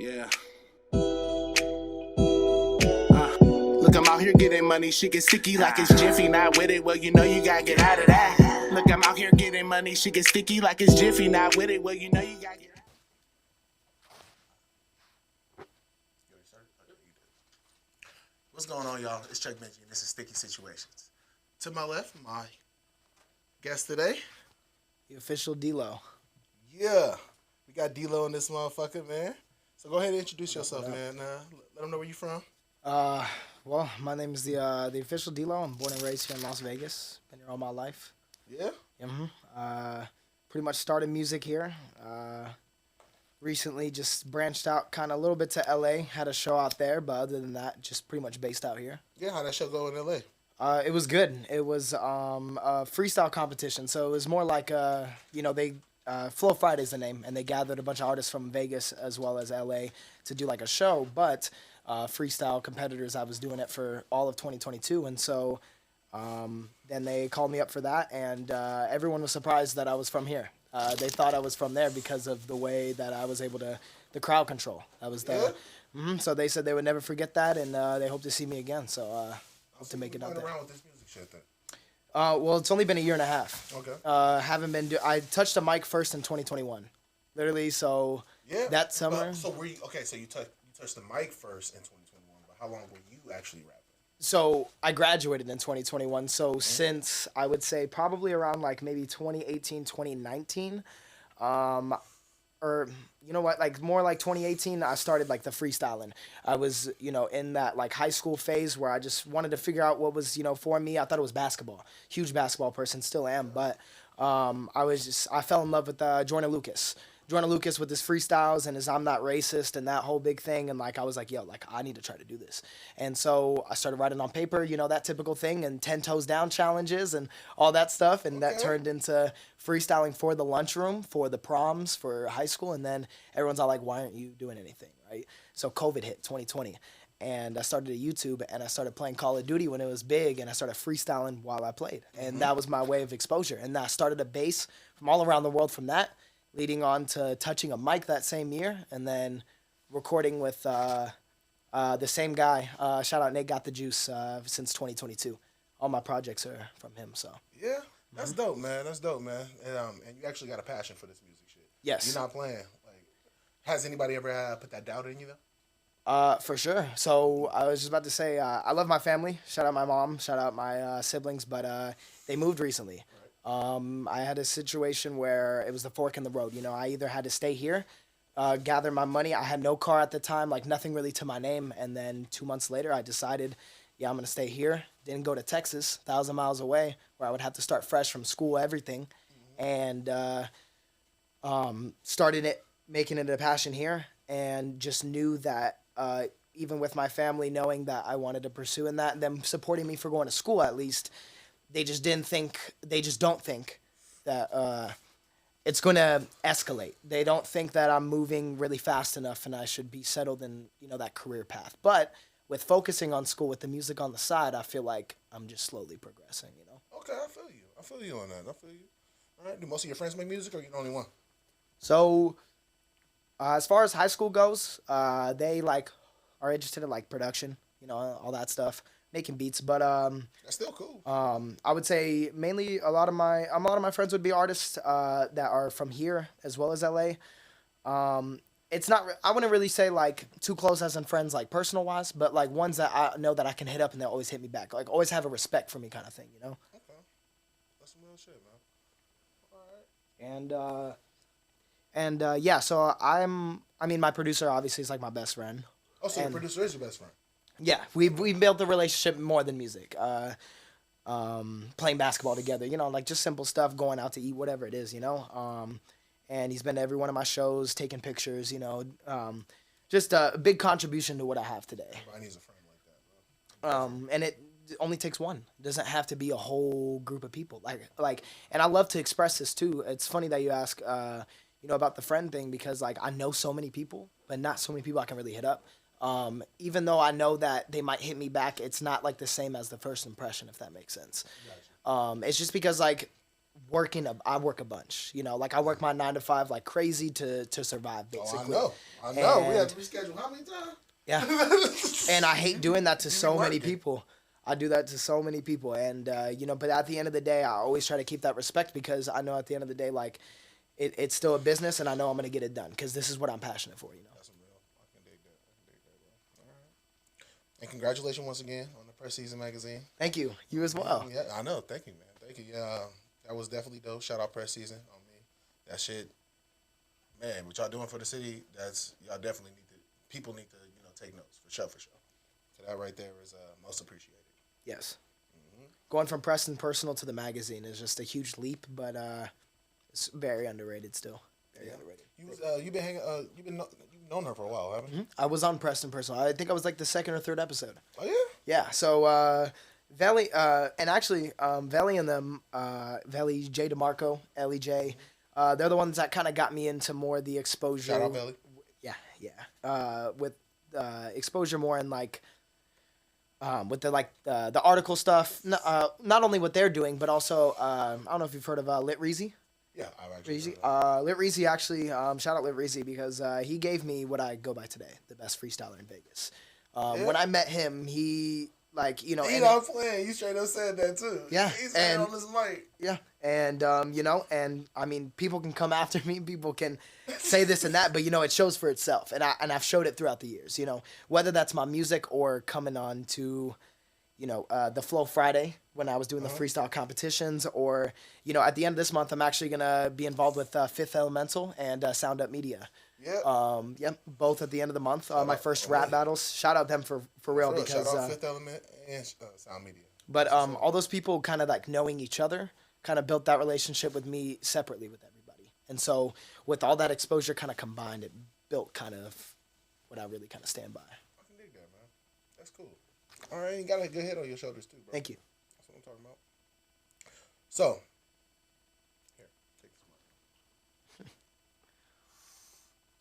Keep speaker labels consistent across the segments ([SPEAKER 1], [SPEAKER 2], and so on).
[SPEAKER 1] Yeah. Look, I'm out here getting money. She get sticky like it's Jiffy. Not with it, well, you know you gotta get out of that. Look, I'm out here getting money. She get sticky like it's Jiffy. Not with it, well, you know you gotta get out.
[SPEAKER 2] What's going on, y'all? It's Chuck Benji, and this is Sticky Situations. To my left, my guest today.
[SPEAKER 3] The official D-Lo.
[SPEAKER 2] Yeah. We got D-Lo in this motherfucker, man. So go ahead and introduce yourself, man. Let them know where you from.
[SPEAKER 3] Well, my name is the official D-Lo. I'm born and raised here in Las Vegas. Been here all my life.
[SPEAKER 2] Yeah?
[SPEAKER 3] Pretty much started music here. Recently just branched out kind of a little bit to LA. Had a show out there, but other than that, just pretty much based out here.
[SPEAKER 2] Yeah, how'd that show go in LA?
[SPEAKER 3] It was good. It was a freestyle competition. So it was more like, Flow Friday's the name, and they gathered a bunch of artists from Vegas as well as LA to do like a show. But freestyle competitors, I was doing it for all of 2022. And so then they called me up for that, and everyone was surprised that I was from here. They thought I was from there because of the way that I was able to, the crowd control. That was the, so they said they would never forget that, and they hope to see me again. So hope to make it out there.
[SPEAKER 2] Around with this music shit then?
[SPEAKER 3] Well, it's only been a year and a half.
[SPEAKER 2] Okay.
[SPEAKER 3] Haven't been. I touched a mic first in 2021, literally. So that summer.
[SPEAKER 2] So were you okay? So you touched the mic first in 2021, but how long were you actually rapping?
[SPEAKER 3] So I graduated in 2021. So since I would say probably around like maybe 2018, 2019, or you know what, like more like 2018, I started like the freestyling. I was, in that like high school phase where I just wanted to figure out what was, for me. I thought it was basketball. Huge basketball person, still am. But I fell in love with Jordan Lucas. Jordan Lucas with his freestyles and his I'm not racist and that whole big thing. And like, I was like, yo, like I need to try to do this. And so I started writing on paper, that typical thing, and 10 toes down challenges and all that stuff. And that turned into freestyling for the lunchroom, for the proms, for high school. And then everyone's all like, why aren't you doing anything? Right. So COVID hit 2020. And I started a YouTube, and I started playing Call of Duty when it was big, and I started freestyling while I played. And that was my way of exposure. And I started a base from all around the world from that, leading on to touching a mic that same year, and then recording with the same guy. Shout out Nate Got the Juice since 2022. All my projects are from him. So
[SPEAKER 2] yeah, that's dope, man. That's dope, man. And you actually got a passion for this music shit.
[SPEAKER 3] Yes.
[SPEAKER 2] You're not playing. Like, has anybody ever put that doubt in you though?
[SPEAKER 3] For sure. So I was just about to say, I love my family. Shout out my mom. Shout out my siblings. But they moved recently. I had a situation where it was the fork in the road. I either had to stay here, gather my money. I had no car at the time, like nothing really to my name. And then 2 months later, I decided, I'm going to stay here. Didn't go to Texas, 1,000 miles away, where I would have to start fresh from school, everything. And started making it a passion here, and just knew that even with my family knowing that I wanted to pursue in that, and them supporting me for going to school at least, they just don't think that it's going to escalate. They don't think that I'm moving really fast enough and I should be settled in, that career path. But with focusing on school with the music on the side, I feel like I'm just slowly progressing,
[SPEAKER 2] Okay, I feel you. I feel you on that. I feel you. All right, do most of your friends make music, or are you the only one?
[SPEAKER 3] So, as far as high school goes, they are interested in production, all that stuff. Making beats, but
[SPEAKER 2] that's still cool.
[SPEAKER 3] I would say mainly a lot of my friends would be artists that are from here as well as LA. It's not I wouldn't really say too close as in friends personal wise, but ones that I know that I can hit up and they'll always hit me back, always have a respect for me kind of thing,
[SPEAKER 2] Okay, that's some real shit, man. All right.
[SPEAKER 3] And so my producer obviously is my best friend.
[SPEAKER 2] Oh, so your producer is your best friend?
[SPEAKER 3] Yeah, we built the relationship more than music. Playing basketball together, just simple stuff, going out to eat, whatever it is, and he's been to every one of my shows, taking pictures, just a big contribution to what I have today.
[SPEAKER 2] Everybody needs a friend like that, bro.
[SPEAKER 3] And it only takes one. It doesn't have to be a whole group of people. And I love to express this too. It's funny that you ask, about the friend thing, because I know so many people, but not so many people I can really hit up. Even though I know that they might hit me back, it's not the same as the first impression, if that makes sense.
[SPEAKER 2] Gotcha.
[SPEAKER 3] It's just because I work a bunch. You know, like I work my 9 to 5 like crazy to survive
[SPEAKER 2] Oh,
[SPEAKER 3] basically.
[SPEAKER 2] I know. We
[SPEAKER 3] And-
[SPEAKER 2] have to reschedule how many times?
[SPEAKER 3] Yeah. And I hate doing that to so many
[SPEAKER 2] working.
[SPEAKER 3] people. I do that to so many people, and you know, but at the end of the day, I always try to keep that respect because I know at the end of the day, like, it's still a business, and I know I'm gonna get it done because this is what I'm passionate for. You know.
[SPEAKER 2] That's real. I can dig that. Bro. All right. And congratulations once again on the Press Season magazine.
[SPEAKER 3] Thank you. You as well.
[SPEAKER 2] Yeah, I know. Thank you, man. Thank you. Yeah, that was definitely dope. Shout out Press Season on me. That shit, man. What y'all doing for the city? That's y'all definitely need to. People need to take notes for sure. So that right there is most appreciated.
[SPEAKER 3] Yes. Going from Preston Personal to the magazine is just a huge leap, but it's very underrated still. Very underrated.
[SPEAKER 2] You've known her for a while, haven't you?
[SPEAKER 3] I was on Preston Personal. I think I was like the second or third episode.
[SPEAKER 2] Oh yeah.
[SPEAKER 3] Yeah. So Valley and actually Valley and them Valley J DeMarco, Ellie J, they're the ones that kind of got me into more the exposure.
[SPEAKER 2] Shout out Belly.
[SPEAKER 3] Yeah. With exposure more in like. With the article stuff, not only what they're doing, but also I don't know if you've heard of Lit Reezy.
[SPEAKER 2] Yeah, I've actually.
[SPEAKER 3] Reezy. Lit Reezy actually, shout out Lit Reezy because he gave me what I go by today, the best freestyler in Vegas. When I met him, he
[SPEAKER 2] I'm playing. You straight up said that too.
[SPEAKER 3] Yeah,
[SPEAKER 2] He's saying
[SPEAKER 3] and-
[SPEAKER 2] on this mic.
[SPEAKER 3] Yeah, and and I mean, people can come after me, people can say this and that, but it shows for itself, and I've showed it throughout the years. Whether that's my music or coming on to, the Flow Friday when I was doing the freestyle competitions, or at the end of this month, I'm actually gonna be involved with Fifth Elemental and Sound Up Media.
[SPEAKER 2] Yeah.
[SPEAKER 3] Both at the end of the month. My first rap battles. Shout out them for real because.
[SPEAKER 2] Shout out Fifth Element and Sound Media.
[SPEAKER 3] But all those people kind of like knowing each other kind of built that relationship with me separately with everybody. And so with all that exposure kind of combined, it built kind of what I really kind of stand by.
[SPEAKER 2] I can dig that, man. That's cool. All right, you got a good head on your shoulders too, bro.
[SPEAKER 3] Thank you.
[SPEAKER 2] That's what I'm talking about. So, here, take this mic.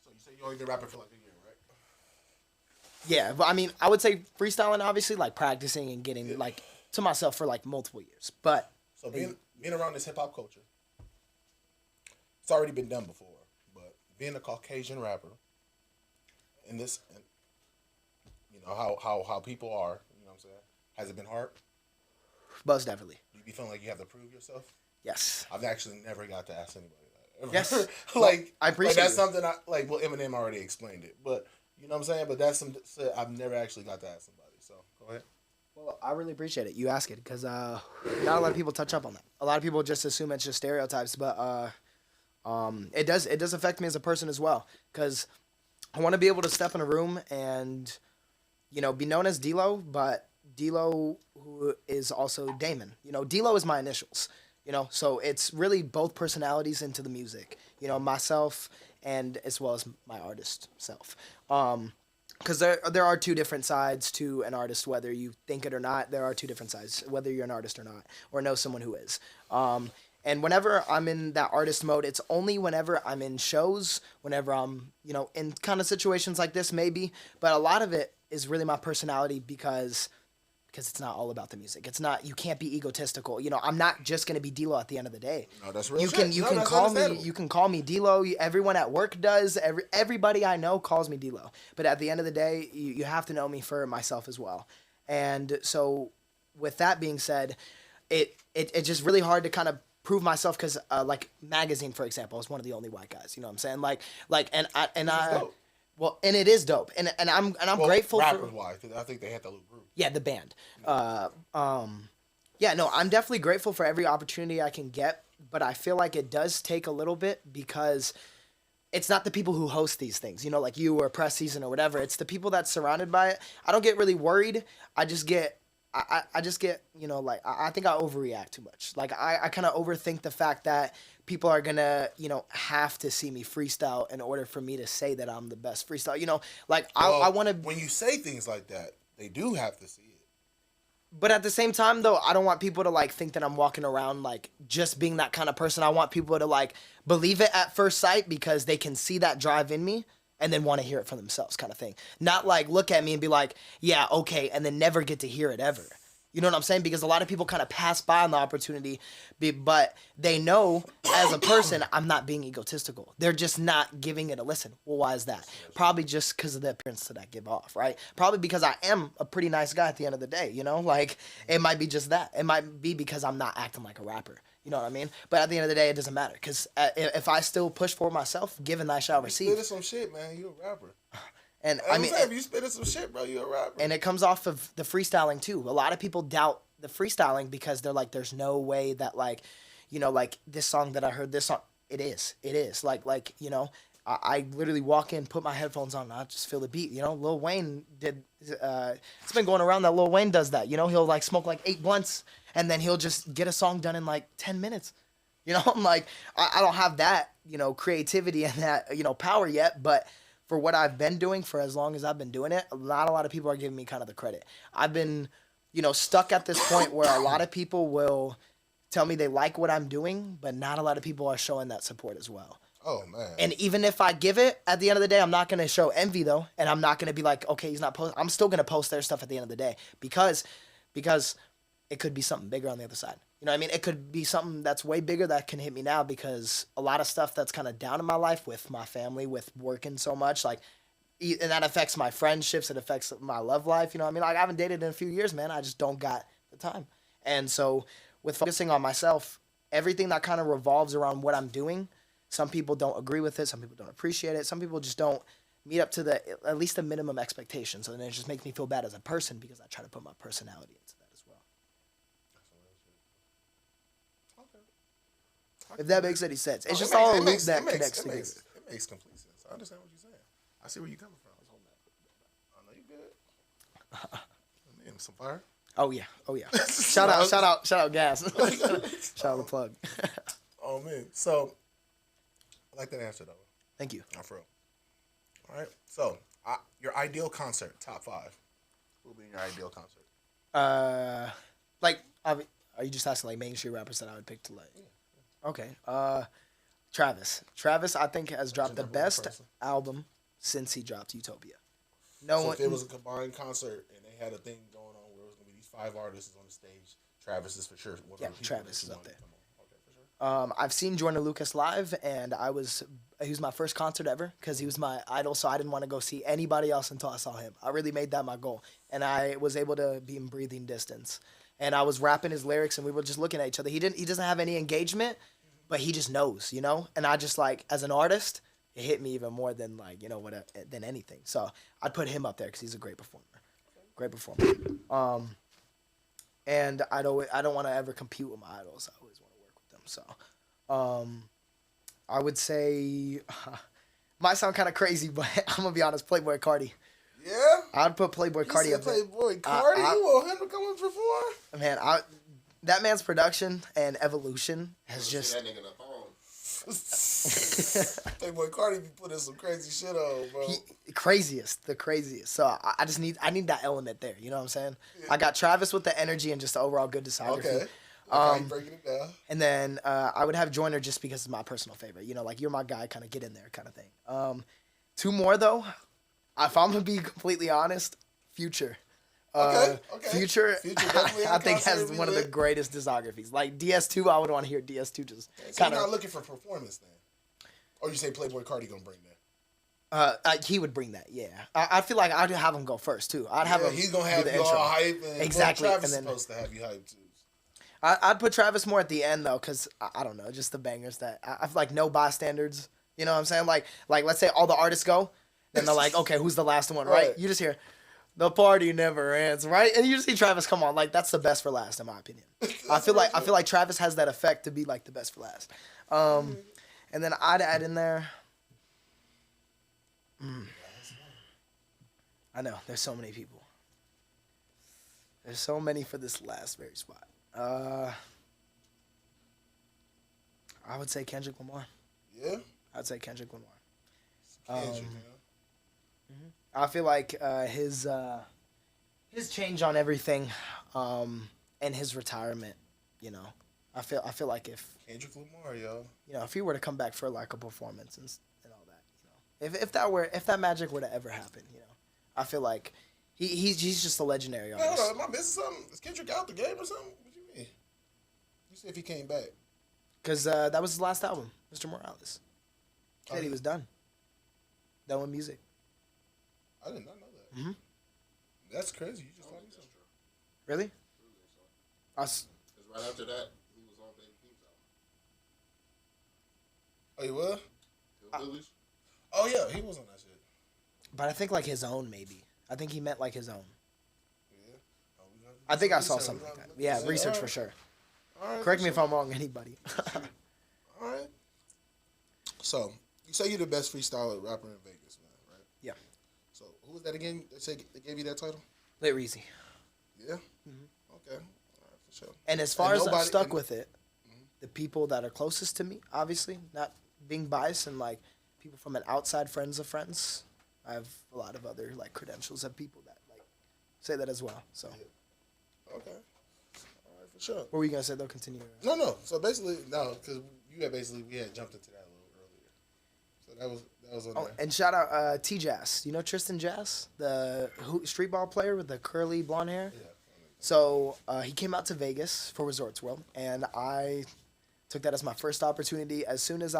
[SPEAKER 2] So you say you only been rapping for like a year, right?
[SPEAKER 3] Yeah, but I mean, I would say freestyling, obviously, like practicing and getting like to myself for like multiple years. But
[SPEAKER 2] So being around this hip hop culture, it's already been done before. But being a Caucasian rapper, in this, how people are, you know what I'm saying? Has it been hard?
[SPEAKER 3] most definitely.
[SPEAKER 2] Do you be feeling like you have to prove yourself?
[SPEAKER 3] Yes.
[SPEAKER 2] I've actually never got to ask anybody that. Ever.
[SPEAKER 3] Yes.
[SPEAKER 2] like
[SPEAKER 3] I appreciate
[SPEAKER 2] that's
[SPEAKER 3] it.
[SPEAKER 2] something well, Eminem already explained it, but you know what I'm saying. But that's I've never actually got to ask somebody. So go ahead.
[SPEAKER 3] Well, I really appreciate it. You ask it because not a lot of people touch up on that. A lot of people just assume it's just stereotypes, but it does affect me as a person as well because I want to be able to step in a room and be known as D-Lo, but D-Lo who is also Damon. D-Lo is my initials. So it's really both personalities into the music. Myself and as well as my artist self. Because there are two different sides to an artist, whether you think it or not. There are two different sides, whether you're an artist or not, or know someone who is. And whenever I'm in that artist mode, it's only whenever I'm in shows, whenever I'm, in kind of situations like this, maybe. But a lot of it is really my personality because it's not all about the music. It's not. You can't be egotistical. I'm not just gonna be D-Lo at the end of the day.
[SPEAKER 2] No, that's real.
[SPEAKER 3] You can
[SPEAKER 2] that's
[SPEAKER 3] call me.
[SPEAKER 2] understandable.
[SPEAKER 3] You can call me D-Lo. Everyone at work does. Everybody I know calls me D-Lo. But at the end of the day, you have to know me for myself as well. And so, with that being said, it's just really hard to kind of prove myself because like Magazine, for example, is one of the only white guys. You know what I'm saying? Like I.
[SPEAKER 2] dope.
[SPEAKER 3] Well, and it is dope, and I'm grateful
[SPEAKER 2] rappers
[SPEAKER 3] for
[SPEAKER 2] wise, because I think they had that little group.
[SPEAKER 3] yeah, the band. Yeah, no, I'm definitely grateful for every opportunity I can get, but I feel like it does take a little bit because it's not the people who host these things, like you or Press Season or whatever. It's the people that's surrounded by it. I don't get really worried. I just get, I just get, like, I think I overreact too much. Like, I kind of overthink the fact that people are gonna, have to see me freestyle in order for me to say that I'm the best freestyle. Like, I want to.
[SPEAKER 2] When you say things like that, they do have to see it.
[SPEAKER 3] But at the same time, though, I don't want people to, like, think that I'm walking around, like, just being that kind of person. I want people to, like, believe it at first sight because they can see that drive in me and then want to hear it for themselves kind of thing. Not, like, look at me and be like, yeah, okay, and then never get to hear it ever. You know what I'm saying? Because a lot of people kind of pass by on the opportunity, but they know as a person, I'm not being egotistical. They're just not giving it a listen. Well, why is that? Probably just because of the appearance that I give off, right? Probably because I am a pretty nice guy at the end of the day, you know? Like, it might be just that. It might be because I'm not acting like a rapper. You know what I mean? But at the end of the day, it doesn't matter. Because if I still push for myself, given I shall receive.
[SPEAKER 2] You spitting some shit, man. You a rapper.
[SPEAKER 3] And
[SPEAKER 2] I mean, if you spitting some shit, bro, you a rapper.
[SPEAKER 3] And it comes off of the freestyling too. A lot of people doubt the freestyling because they're like, there's no way that like, you know, like this song that I heard, this song, it is. Like, you know, I literally walk in, put my headphones on, and I just feel the beat. You know, Lil Wayne did, it's been going around that Lil Wayne does that. You know, he'll like smoke like 8 blunts and then he'll just get a song done in like 10 minutes. You know, I'm like, I don't have that, you know, creativity and that, you know, power yet, but for what I've been doing for as long as I've been doing it, not a lot of people are giving me kind of the credit. I've been, you know, stuck at this point where a lot of people will tell me they like what I'm doing, but not a lot of people are showing that support as well.
[SPEAKER 2] Oh, man.
[SPEAKER 3] And even if I give it, at the end of the day, I'm not going to show envy, though. And I'm not going to be like, okay, he's not posting. I'm still going to post their stuff at the end of the day because it could be something bigger on the other side. You know what I mean? It could be something that's way bigger that can hit me now because a lot of stuff that's kind of down in my life with my family, with working so much, like, and that affects my friendships. It affects my love life. You know what I mean? Like, I haven't dated in a few years, man. I just don't got the time. And so with focusing on myself, everything that kind of revolves around what I'm doing, some people don't agree with it. Some people don't appreciate it. Some people just don't meet up to at least the minimum expectations. And it just makes me feel bad as a person because I try to put my personality into that as well. If that makes any sense. It's just all a loop that connects together.
[SPEAKER 2] It makes complete sense. I understand what you're saying. I see where you're coming from. I know you good. Man, some fire.
[SPEAKER 3] Oh yeah. Shout out Gas. Shout out the plug.
[SPEAKER 2] Oh man. So I like that answer though.
[SPEAKER 3] Thank you.
[SPEAKER 2] I'm for real. All right. So your ideal concert, top 5. What would be your ideal concert?
[SPEAKER 3] Like, are you just asking like mainstream rappers that I would pick to like? Yeah. Okay. Travis. Travis, I think, has dropped the best album since he dropped Utopia.
[SPEAKER 2] So if it was a combined concert and they had a thing going on where it was going to be these 5 artists on the stage, Travis is for sure one of the people
[SPEAKER 3] Travis is up there.
[SPEAKER 2] Okay, for sure.
[SPEAKER 3] I've seen Jordan Lucas live, and he was my first concert ever because he was my idol, so I didn't want to go see anybody else until I saw him. I really made that my goal, and I was able to be in breathing distance. And I was rapping his lyrics, and we were just looking at each other. He doesn't have any engagement, but he just knows, you know? And I just, like, as an artist, it hit me even more than, like, you know, than anything. So I'd put him up there because he's a great performer. Great performer. And I don't want to ever compete with my idols. I always want to work with them. So I would say, might sound kind of crazy, but I'm going to be honest, Playboi Carti.
[SPEAKER 2] Yeah?
[SPEAKER 3] I'd put Playboi Carti up there.
[SPEAKER 2] Playboi Carti? You want him to come and perform?
[SPEAKER 3] Man, that man's production and evolution has just...
[SPEAKER 2] That nigga in the phone. Playboi Carti be putting some crazy shit on, bro.
[SPEAKER 3] The craziest. So I need that element there. You know what I'm saying? Yeah. I got Travis with the energy and just the overall good discography.
[SPEAKER 2] Okay. Breaking it down.
[SPEAKER 3] And then I would have Joyner just because it's my personal favorite. You know, like, you're my guy, kind of get in there kind of thing. 2 more, though. If I'm going to be completely honest, Future.
[SPEAKER 2] Okay.
[SPEAKER 3] Future
[SPEAKER 2] definitely
[SPEAKER 3] I think has one of the greatest discographies. Like, DS2, I would want to hear DS2 just
[SPEAKER 2] so kind of... you're not looking for performance then? Or you say Playboi Carti going to bring
[SPEAKER 3] that? He would bring that, yeah. I feel like I'd have him go first, too. I'd have him
[SPEAKER 2] he's going to have you all hype. And
[SPEAKER 3] exactly.
[SPEAKER 2] Travis is supposed to have you hype, too.
[SPEAKER 3] I'd put Travis more at the end, though, because, I don't know, just the bangers that... I feel like no bystanders. You know what I'm saying? Like let's say all the artists go, then they're like, okay, who's the last one, right? You just hear, the party never ends, right? And you just see Travis come on. Like, that's the best for last, in my opinion. I feel like Travis has that effect to be, like, the best for last. And then I'd add in there... I know, there's so many people. There's so many for this last very spot. I would say Kendrick Lamar.
[SPEAKER 2] Yeah?
[SPEAKER 3] I'd say Kendrick Lamar. I feel like his change on everything, and his retirement, you know, I feel like if
[SPEAKER 2] Kendrick Lamar, yo,
[SPEAKER 3] you know, if he were to come back for like a performance and all that, you know, if that magic were to ever happen, you know, I feel like He's just a legendary
[SPEAKER 2] No,
[SPEAKER 3] artist.
[SPEAKER 2] am I missing something? Is Kendrick out the game or something? What you mean? You see if he came back.
[SPEAKER 3] Because that was his last album, Mr. Morales. Said he was done. Done with music.
[SPEAKER 2] I did not know that.
[SPEAKER 3] Mm-hmm.
[SPEAKER 2] That's crazy. You just told me something.
[SPEAKER 3] Really?
[SPEAKER 4] Because right after that, he was on Baby Keem's album.
[SPEAKER 2] Oh, you were?
[SPEAKER 4] Hillbillies?
[SPEAKER 2] Oh, yeah. He was on that shit.
[SPEAKER 3] But I think like his own, maybe. I think he meant like his own.
[SPEAKER 2] Yeah. Oh,
[SPEAKER 3] I think I saw something like that. Yeah, research for sure.
[SPEAKER 2] All right,
[SPEAKER 3] Correct me if I'm wrong, anybody.
[SPEAKER 2] All right. So, you say you're the best freestyler rapper in Vegas, man, right?
[SPEAKER 3] Yeah.
[SPEAKER 2] So, who was that again? They gave you that title?
[SPEAKER 3] Lil Reezy.
[SPEAKER 2] Yeah? Okay. All right, for sure.
[SPEAKER 3] And as far
[SPEAKER 2] And
[SPEAKER 3] as I'm
[SPEAKER 2] nobody-
[SPEAKER 3] stuck
[SPEAKER 2] and-
[SPEAKER 3] with it, the people that are closest to me, obviously, not being biased, and like people from an outside friends of friends, I have a lot of other like credentials of people that like say that as well. So,
[SPEAKER 2] Okay. All right, for sure.
[SPEAKER 3] what were you gonna say though? Continue.
[SPEAKER 2] No. So, basically, no, because we had jumped into that a little earlier. So, that was on
[SPEAKER 3] Oh,
[SPEAKER 2] there.
[SPEAKER 3] and shout out T Jazz. You know Tristan Jazz, the street ball player with the curly blonde hair.
[SPEAKER 2] Yeah.
[SPEAKER 3] So he came out to Vegas for Resorts World, and I took that as my first opportunity. As soon as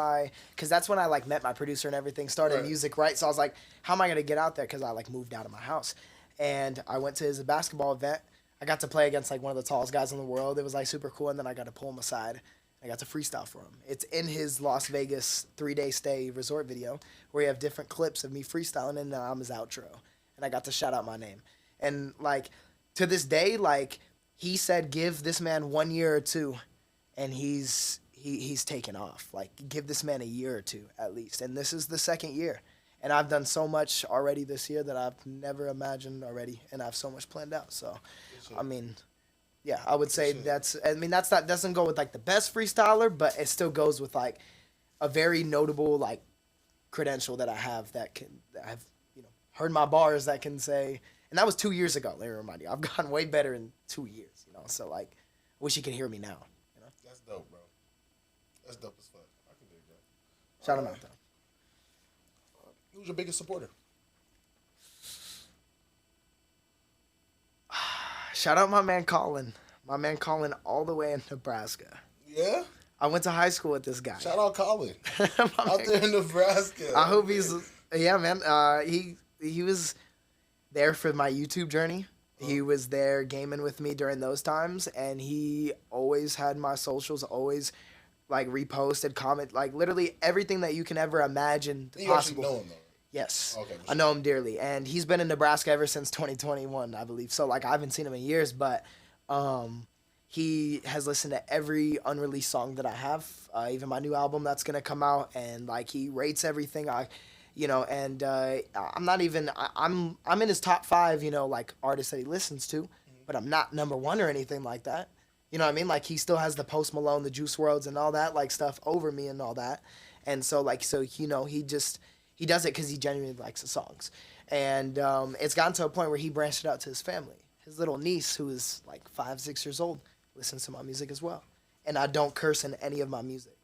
[SPEAKER 3] because that's when I like met my producer and everything, started
[SPEAKER 2] Right.
[SPEAKER 3] music, right? So I was like, how am I gonna get out there? Because I like moved out of my house, and I went to his basketball event. I got to play against like one of the tallest guys in the world. It was like super cool, and then I got to pull him aside. I got to freestyle for him. It's in his Las Vegas 3-day stay resort video where you have different clips of me freestyling, and then I'm his outro, and I got to shout out my name, and like. To this day, like he said, give this man 1 year or two, and he's taken off. Like give this man a year or two at least, and this is the second year, and I've done so much already this year that I've never imagined already, and I have so much planned out. So, I mean, yeah, I would say that doesn't go with like the best freestyler, but it still goes with like a very notable like credential that I have that have heard my bars that can say. And that was 2 years ago. Let me remind you, I've gotten way better in 2 years. So like, I wish you could hear me now.
[SPEAKER 2] That's dope, bro. That's dope as fuck. I can dig that.
[SPEAKER 3] Shout him out though.
[SPEAKER 2] Who's your biggest supporter?
[SPEAKER 3] Shout out my man Colin. My man Colin all the way in Nebraska.
[SPEAKER 2] Yeah?
[SPEAKER 3] I went to high school with this guy.
[SPEAKER 2] Shout out Colin.
[SPEAKER 3] My
[SPEAKER 2] Out
[SPEAKER 3] man-
[SPEAKER 2] there in Nebraska.
[SPEAKER 3] I hope he's man. He was there for my YouTube journey. He was there gaming with me during those times, and he always had my socials, always like reposted, comment, like literally everything that you can ever imagine
[SPEAKER 2] You
[SPEAKER 3] possible.
[SPEAKER 2] actually know him, though.
[SPEAKER 3] Yes,
[SPEAKER 2] Okay, for
[SPEAKER 3] I know him dearly, and he's been in Nebraska ever since 2021, I believe. So like I haven't seen him in years, but he has listened to every unreleased song that I have, even my new album that's gonna come out, and like he rates everything. And I'm not even I'm in his top 5, like artists that he listens to, but I'm not number 1 or anything like that. You know what I mean? Like he still has the Post Malone, the Juice WRLDs, and all that like stuff over me and all that, and so he does it because he genuinely likes the songs, and it's gotten to a point where he branched it out to his family. His little niece, who is like 5-6 years old, listens to my music as well, and I don't curse in any of my music.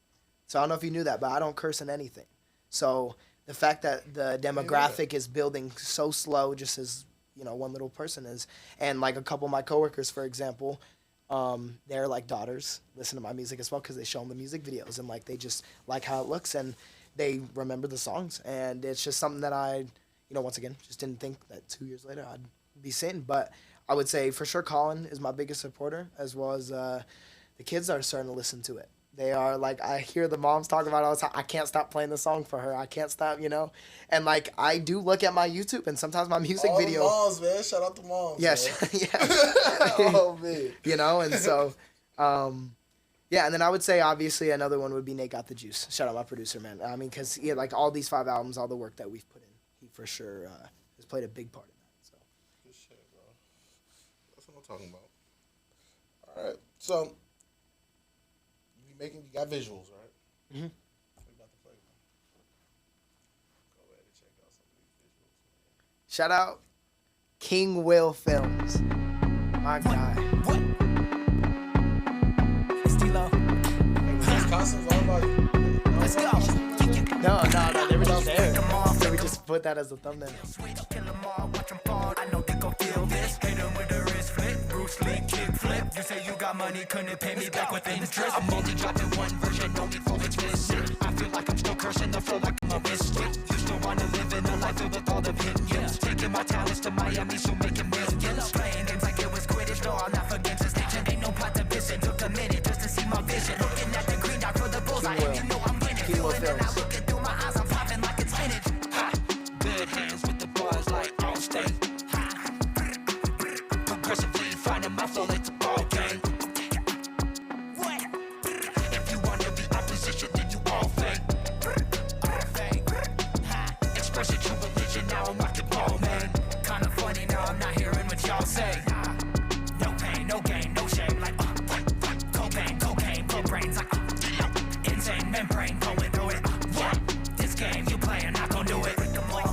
[SPEAKER 3] So I don't know if you knew that, but I don't curse in anything. So the fact that the demographic is building so slow, just as one little person is, and like a couple of my coworkers, for example, their like daughters listen to my music as well because they show them the music videos, and like they just like how it looks, and they remember the songs, and it's just something that I, once again, just didn't think that 2 years later I'd be saying. But I would say for sure Colin is my biggest supporter, as well as the kids are starting to listen to it. They are like, I hear the moms talk about it all the time. I can't stop playing the song for her. I can't stop, And like, I do look at my YouTube, and sometimes my music
[SPEAKER 2] All
[SPEAKER 3] video.
[SPEAKER 2] the moms, man. Shout out to moms.
[SPEAKER 3] Yes,
[SPEAKER 2] Man.
[SPEAKER 3] yeah.
[SPEAKER 2] Oh, man.
[SPEAKER 3] And so, yeah, and then I would say obviously another one would be Nate Got the Juice. Shout out my producer, man. I mean, because like all these 5 albums, all the work that we've put in, he for sure has played a big part in that. So.
[SPEAKER 2] Good shit, bro. That's what I'm talking about. All right. So, you got visuals, right?
[SPEAKER 3] Mm-hmm.
[SPEAKER 2] What you about to play, man? Go ahead and check out some of these visuals, man.
[SPEAKER 3] Shout out King Will Films. My guy.
[SPEAKER 5] It's D-Lo.
[SPEAKER 2] Hey, was these costumes all about you?
[SPEAKER 5] Let's go.
[SPEAKER 3] No, they were just there. They were just put that as a thumbnail.
[SPEAKER 5] Kill 'em all, watch 'em fall. I know they gon' feel this. Hit 'em with a wrist flip. Bruce Lee kick flip. You say you got money, couldn't pay me back with interest. I'm only dropping one version, no need for explicit. I feel like I'm still cursing the flow like I'm a misfit. Used to wanna live in a life filled with all the opinions. Taking my talents to Miami, so making millions. Playing games like it was Quidditch, no, I'm not forgetting to stitch. Ain't no pot to piss it. Took a minute just to see my vision. Looking at the green dot for the bullseye, and you know I'm winning. Feeling it, now looking through my eyes, I'm popping like it's spinach. Ha! Good hands with the bars like Allstate. Progressively finding my flow like the ball game. If you wanna be opposition, then you all fake. Express your true religion, now I'm rocking ball, man. Kinda funny, now I'm not hearing what y'all say. No pain, no gain, no shame, like cocaine, blow brains like insane membrane going through it. This game you playing, not gon' do it.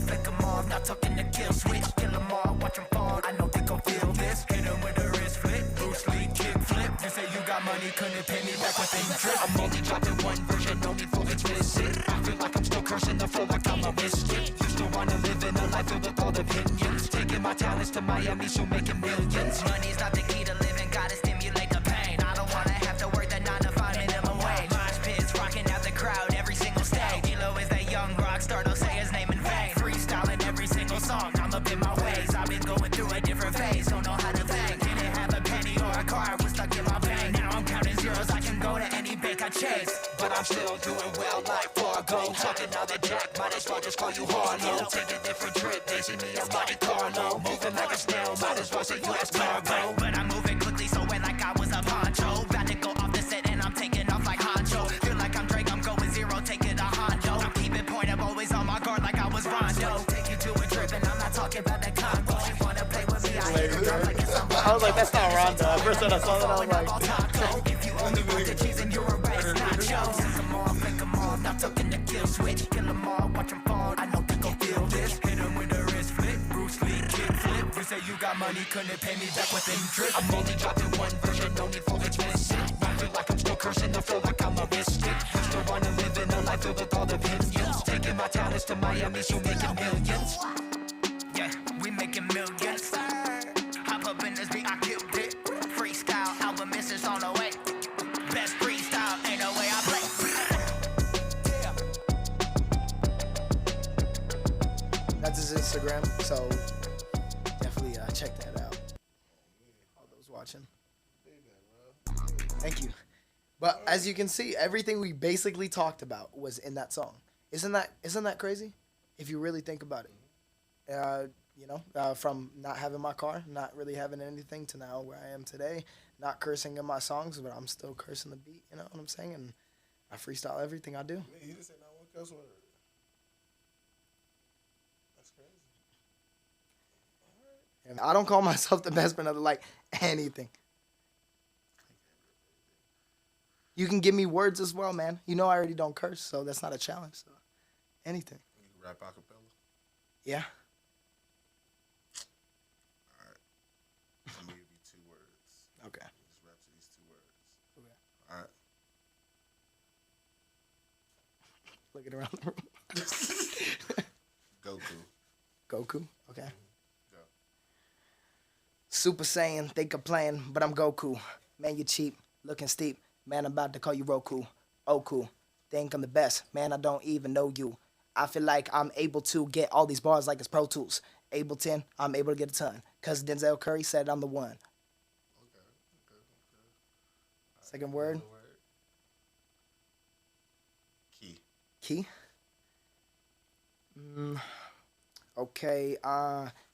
[SPEAKER 5] Flick 'em off, not talking the kill switch. Kill 'em all, watch 'em fall. I know they gon' feel this. Hit 'em with a wrist flip, Bruce Lee kick flip. You say you got money, couldn't pay me back with interest. I'm only dropping one version, no need for explicit. I feel like I'm still cursing the flow like I'm a misfit. Used to wanna live in a life filled with all the opinions. Taking my talents to Miami, so making millions. Money's not the key to living, gotta stimulate the pain. I don't wanna have to work the 9 to 5 minimum wage. Mosh pits rocking out the crowd every single stage. D-Lo is that young rock star, don't say his name in vain. Freestyling every single song, I'm up in my ways. I've been going through a different phase, don't know how to think. Didn't have a penny or a car, was stuck in my vein. Now I'm counting zeros, I can go to any bank I chase. But I'm still doing well like Fargo. Talking all the jack, might as well just call you Harlow. Take a different trip, they see me as Monte Carlo. Moving like a snail, might as well say US cargo. But I'm moving quickly, so wet like I was a poncho. About to go off the set and I'm taking off like Honcho. Feel like I'm Drake, I'm going zero, take it a Hondo. I'm keeping point, I'm always on my guard like I was Rondo. Take you to a trip and I'm not talking about the Congo. You wanna play with me, I hit the drop like it's somebody.
[SPEAKER 3] I was like, that's not Rondo. At first when I saw that, I was like,
[SPEAKER 5] if you only want the cheese and you're a rice nacho. Flick 'em off, flick 'em off, not talking the kill switch. Kill 'em all, watch 'em fall, I know they gon' feel this. Hit 'em with a wrist flip, Bruce Lee kick flip. You say you got money, couldn't pay me back with interest. I'm only dropping one version, no need for explicit. I feel like I'm still cursing the flow like I'm a mystic. Used to wanna live in a life filled with all the opinions. Taking my talents to Miami, so making millions. Yeah, we making millions. Hop up in this beat, I killed it. Freestyle album, misses on the way. Best freestyle, ain't no way I play.
[SPEAKER 3] that's his Instagram, so definitely check that out. All those watching. Thank you. But as you can see, everything we basically talked about was in that song. Isn't that crazy? If you really think about it. From not having my car, not really having anything, to now where I am today, not cursing in my songs, but I'm still cursing the beat, you know what I'm saying? And I freestyle everything I do.
[SPEAKER 2] He just said not one cuss word. That's crazy.
[SPEAKER 3] And I don't call myself the best, but I like anything. You can give me words as well, man. You know I already don't curse, so that's not a challenge. So anything.
[SPEAKER 2] You can rap acapella.
[SPEAKER 3] Yeah.
[SPEAKER 2] I'm gonna give you 2 words.
[SPEAKER 3] Okay.
[SPEAKER 2] Just rap to these 2 words.
[SPEAKER 3] Okay.
[SPEAKER 2] All right.
[SPEAKER 3] Looking around the room.
[SPEAKER 2] Goku.
[SPEAKER 3] Goku. Okay.
[SPEAKER 2] Go.
[SPEAKER 3] Super Saiyan, think I'm playing, but I'm Goku. Man, you cheap, looking steep. Man, I'm about to call you Roku. Oku. Think I'm the best. Man, I don't even know you. I feel like I'm able to get all these bars like it's Pro Tools. Ableton, I'm able to get a ton. Because Denzel Curry said I'm the one.
[SPEAKER 2] Okay.
[SPEAKER 3] Second word.
[SPEAKER 2] Another word. Key.
[SPEAKER 3] Key. Okay.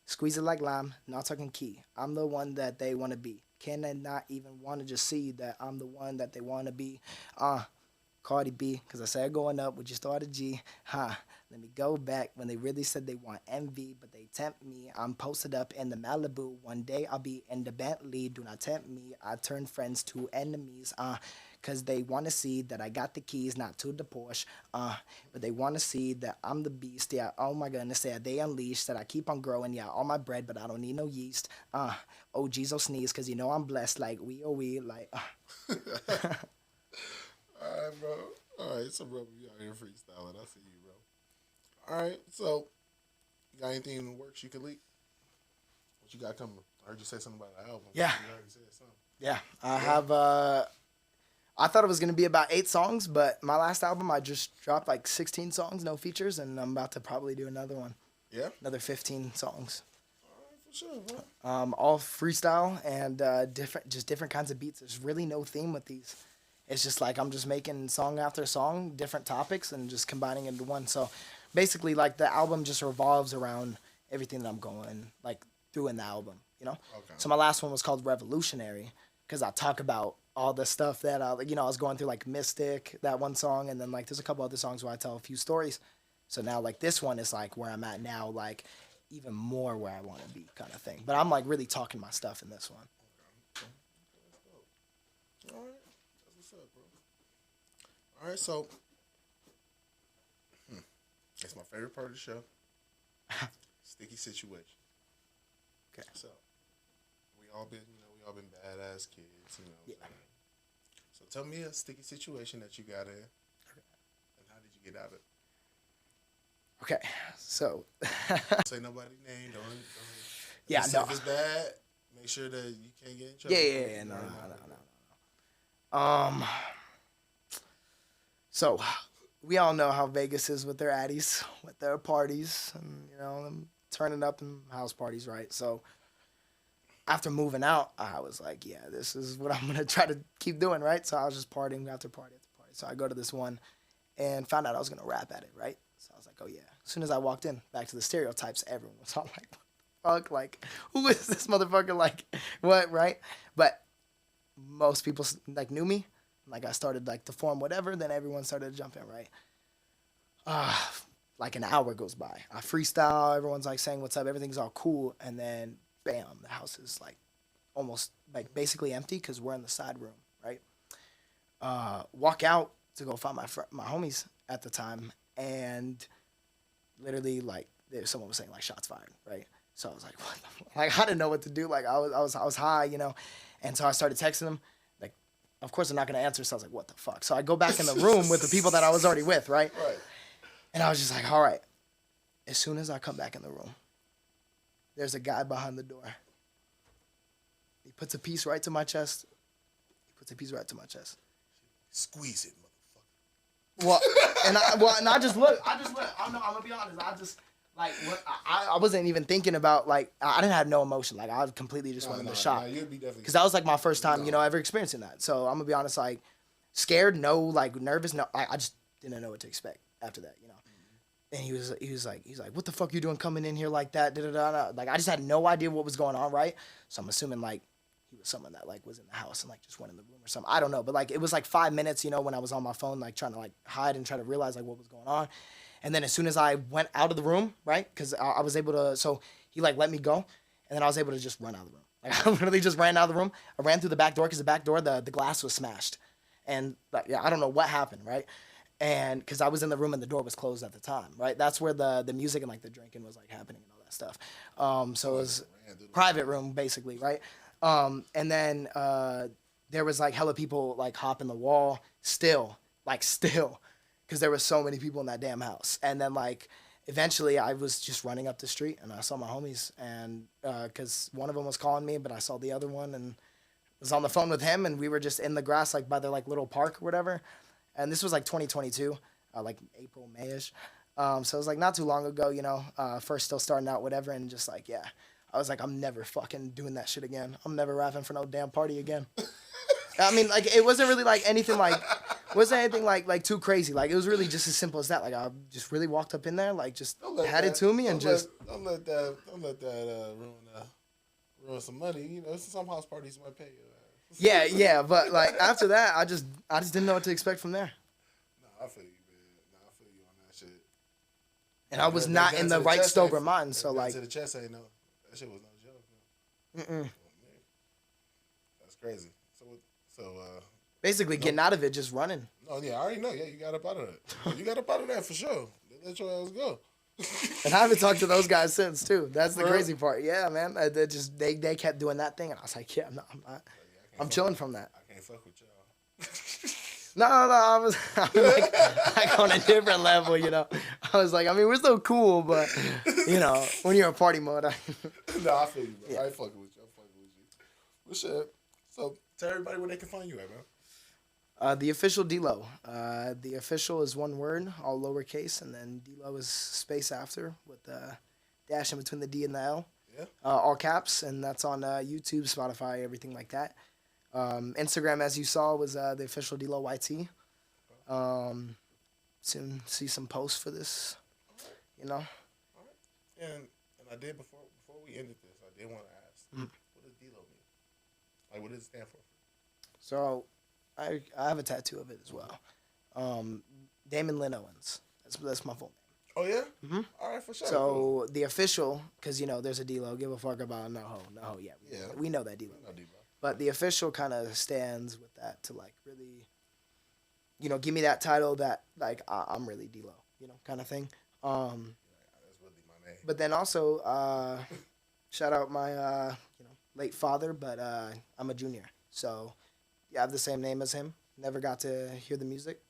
[SPEAKER 3] Squeeze it like lime. Not talking key. I'm the one that they want to be. Can they not even want to just see that I'm the one that they want to be? Cardi B, because I said going up, we just started G. Let me go back when they really said they want envy, but they tempt me. I'm posted up in the Malibu. One day I'll be in the Bentley. Do not tempt me. I turn friends to enemies. Because they want to see that I got the keys, not to the Porsche. But they want to see that I'm the beast. Yeah, oh my goodness, yeah, they unleashed. That I keep on growing. Yeah, all my bread, but I don't need no yeast. Oh, geez, oh, sneeze, because you know I'm blessed. Like, like.
[SPEAKER 2] All right, bro. All right, so bro, you out here freestyling. I see you, bro. All right, so You got anything in the works you could leak? What you got coming? I heard you say something about an album.
[SPEAKER 3] Yeah.
[SPEAKER 2] You already said something.
[SPEAKER 3] Yeah, I have. I thought it was gonna be about 8 songs, but my last album I just dropped like 16 songs, no features, and I'm about to probably do another one,
[SPEAKER 2] Yeah.
[SPEAKER 3] another 15 songs.
[SPEAKER 2] All right, for sure, bro.
[SPEAKER 3] All freestyle and different kinds of beats. There's really no theme with these. It's just like I'm just making song after song, different topics, and just combining into one. So basically, like the album just revolves around everything that I'm going like through in the album, you know.
[SPEAKER 2] Okay.
[SPEAKER 3] So my last one was called Revolutionary because I talk about all the stuff that I was going through, like Mystic, that one song, and then like there's a couple other songs where I tell a few stories. So now like this one is like where I'm at now, like even more where I want to be, kind of thing. But I'm like really talking my stuff in this one.
[SPEAKER 2] All right. That's what's up, bro. All right, so it's my favorite part of the show. Sticky situation.
[SPEAKER 3] Okay.
[SPEAKER 2] So we all been badass kids, you know.
[SPEAKER 3] Yeah.
[SPEAKER 2] So tell me a sticky situation that you got in, and how did you get out of it?
[SPEAKER 3] Okay, so
[SPEAKER 2] Say nobody's name. Don't
[SPEAKER 3] yeah,
[SPEAKER 2] say
[SPEAKER 3] no,
[SPEAKER 2] if it's bad, make sure that you can't get in trouble.
[SPEAKER 3] yeah, no. So we all know how Vegas is with their addies, with their parties, and them turning up in house parties, right? So after moving out, I was like, yeah, this is what I'm gonna try to keep doing, right? So I was just partying after party after party. So I go to this one and found out I was gonna rap at it, right? So I was like, oh yeah. As soon as I walked in, back to the stereotypes, everyone was all like, what the fuck? Like, who is this motherfucker? Like, what, right? But most people like knew me. Like I started like to form whatever, then everyone started to jump in, right? Like an hour goes by. I freestyle, everyone's like saying what's up, everything's all cool, and then bam, the house is like almost like basically empty because we're in the side room, right? Walk out to go find my homies at the time, and literally like someone was saying like shots fired, right? So I was like, what the fuck? Like I didn't know what to do. Like I was high, and so I started texting them. Like, of course they're not gonna answer. So I was like, what the fuck? So I go back in the room with the people that I was already with, right?
[SPEAKER 2] Right.
[SPEAKER 3] And I was just like, all right. As soon as I come back in the room, there's a guy behind the door. He puts a piece right to my chest.
[SPEAKER 2] Squeeze it, motherfucker.
[SPEAKER 3] And I just look. I'm gonna be honest. I just like what I wasn't even thinking about. Like I didn't have no emotion. Like I completely just went in the shock.
[SPEAKER 2] You'd be definitely
[SPEAKER 3] Because that was like my first time, ever experiencing that. So I'm gonna be honest, like scared, no, like nervous, no. I just didn't know what to expect after that, And he was like, what the fuck you doing coming in here like that? Da-da-da-da. Like I just had no idea what was going on, right? So I'm assuming like he was someone that like was in the house and like just went in the room or something. I don't know, but like it was like 5 minutes, when I was on my phone, like trying to like hide and try to realize like what was going on. And then as soon as I went out of the room, right? Because I was able to, so he like let me go, and then I was able to just run out of the room. Like I literally just ran out of the room. I ran through the back door because the back door, the glass was smashed, and like I don't know what happened, right? And because I was in the room and the door was closed at the time, right? That's where the music and like the drinking was like happening and all that stuff. So it was private room basically, right? And then there was like hella people like hopping the wall still, because there was so many people in that damn house. And then like eventually I was just running up the street and I saw my homies, and because one of them was calling me, but I saw the other one and was on the phone with him, and we were just in the grass like by their like little park or whatever. And this was like 2022, like April, May-ish. So it was like not too long ago, first still starting out, whatever. And just like, yeah, I was like, I'm never fucking doing that shit again. I'm never rapping for no damn party again. I mean, like, it wasn't really like anything like, like too crazy. Like, it was really just as simple as that. Like, I just really walked up in there, like, just had it to me and just.
[SPEAKER 2] Don't let that ruin some money. Some house parties might pay you.
[SPEAKER 3] Yeah, but like after that, I just didn't know what to expect from there.
[SPEAKER 2] Nah, I feel you, man. I feel you on that shit.
[SPEAKER 3] And I was not in the right sober mind, so like.
[SPEAKER 2] To the chest ain't no. That shit was no joke. No. That's crazy. So.
[SPEAKER 3] Basically, getting out of it, just running.
[SPEAKER 2] No, yeah, I already know. Yeah, you got up out of that. You got up out of that for sure. They let your ass go.
[SPEAKER 3] And I haven't talked to those guys since too. That's the crazy part. Yeah, man. They kept doing that thing, and I was like, yeah, I'm not. I'm chilling from that.
[SPEAKER 2] I can't fuck with y'all.
[SPEAKER 3] No, I was like on a different level, you know. I was like, I mean, we're still cool, but you know, when you're in party mode,
[SPEAKER 2] No, I feel you, bro. I ain't fucking with you. I'm fucking with you. Well, shit. So tell everybody where they can find you at, man.
[SPEAKER 3] The official D-Lo. The official is one word, all lowercase, and then D-Lo is space after with the dash in between the D and the L.
[SPEAKER 2] Yeah.
[SPEAKER 3] All caps, and that's on YouTube, Spotify, everything like that. Instagram, as you saw, was the official D-Lo YT. Soon see some posts for this, you know.
[SPEAKER 2] All right. And I did before we ended this, I did want to ask, what does D-Lo mean? Like, what does it stand for?
[SPEAKER 3] So, I have a tattoo of it as well. Damon Lynn Owens. That's my full name.
[SPEAKER 2] Oh, yeah? Mm-hmm. All right, for sure.
[SPEAKER 3] So, the official, because, you know, there's a D-Lo, give a fuck about no ho, yeah. We know that D-Lo. But the official kind of stands with that to, like, really, you know, give me that title that, like, I'm really D-Lo, you know, kind of thing.
[SPEAKER 2] That's really my name.
[SPEAKER 3] But then also, shout out my, you know, late father, but I'm a junior. So, yeah, I have the same name as him. Never got to hear the music.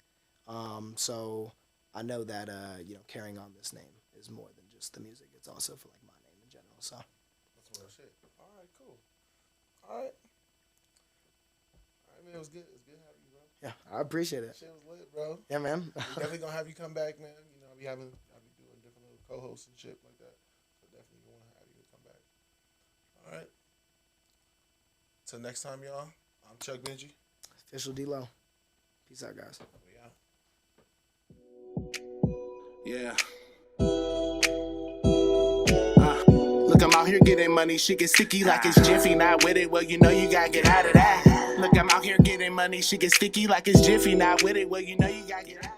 [SPEAKER 3] So I know that, you know, carrying on this name is more than just the music. It's also for, like, my name in general, so.
[SPEAKER 2] That's real shit. All right, cool. All right. All right, man, it was good. It was good having you, bro.
[SPEAKER 3] Yeah, I appreciate it.
[SPEAKER 2] Shit was lit, bro.
[SPEAKER 3] Yeah, man.
[SPEAKER 2] We're definitely gonna have you come back, man. You know, I'll be doing different little co-hosts and shit like that. So definitely want to have you come back. All right. Till next time, y'all. I'm Chuck Benji.
[SPEAKER 3] Official D-Lo. Peace out, guys.
[SPEAKER 2] We out.
[SPEAKER 1] Yeah. Look, I'm out here getting money, shit get sticky like it's Jiffy. Not with it, well, you know you gotta get out of that. Look, I'm out here getting money, shit get sticky like it's Jiffy. Not with it, well, you know you gotta get out.